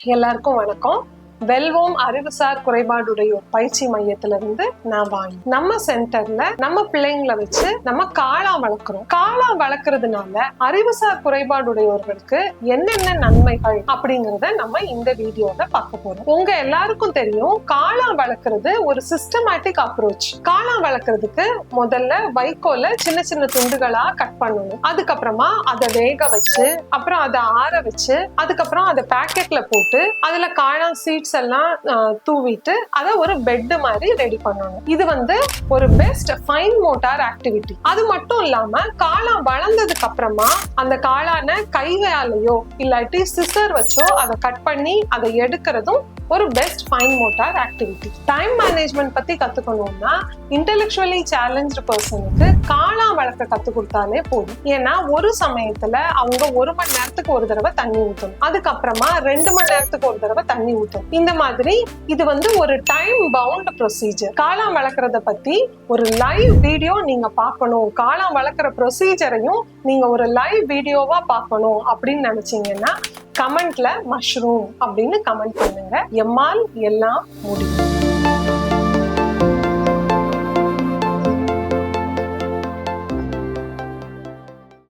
எல்லாருக்கும் வணக்கம். வெல்வோம் அறிவுசார் குறைபாடுடையோர் பயிற்சி மையத்திலிருந்து நான் வாங்கி நம்ம சென்டர்ல நம்ம பிள்ளைங்களை வச்சு நம்ம காளா வளர்க்குறோம். காளா வளர்க்கறதுனால அறிவுசார் குறைபாடுடையோர்களுக்கு என்னென்ன நன்மைகள் அப்படிங்கறத நம்ம இந்த வீடியோல பார்க்க போறோம். உங்க எல்லாருக்கும் தெரியும், காளா வளர்க்கறது ஒரு சிஸ்டமேட்டிக் அப்ரோச். காளா வளர்க்கறதுக்கு முதல்ல வைக்கோல சின்ன சின்ன துண்டுகளா கட் பண்ணணும். அதுக்கப்புறமா அதை வேக வச்சு, அப்புறம் அதை ஆற வச்சு, அதுக்கப்புறம் அதை பேக்கெட்ல போட்டு அதுல காளா சீட்ஸ் எல்லாம் தூவிட்டு அதை ஒரு பெட் மாதிரி ரெடி பண்ணணும். இது ஒரு பெஸ்ட் ஃபைன் மோட்டார் ஆக்டிவிட்டி. அது மட்டும் இல்லாம காளா வளர்ந்ததுக்கு அப்புறமா அந்த காளான கையாலேயோ இல்லாட்டி சிசர் வச்சோ அதை கட் பண்ணி அதை எடுக்கிறதும் ஒரு best fine motor activity. Time management பத்தி கத்துக்கணும்னா இன்டெலெக்சுவலி சேலஞ்ச்டு பர்சனுக்கு காளா வளர்க்க கத்து கொடுத்தாலே போதும். ஏன்னா ஒரு சமயத்துல அவங்க 1 மணி நேரத்துக்கு ஒரு தடவை தண்ணி ஊற்றணும், அதுக்கப்புறமா 2 மணி நேரத்துக்கு ஒரு தடவை தண்ணி ஊற்றணும். இந்த மாதிரி இது ஒரு டைம் பவுண்ட் ப்ரொசீஜர். காளா வளர்க்கறத பத்தி ஒரு லைவ் வீடியோ நீங்க பார்க்கணும், காளா வளர்க்குற ப்ரொசீஜரையும் நீங்க ஒரு லைவ் வீடியோவா பார்க்கணும் அப்படின்னு நினைச்சீங்கன்னா கமெண்ட்ல மஷ்ரூம் அப்படின்னு கமெண்ட் பண்ணுங்க. எம்மால் எல்லாம் முடியும்.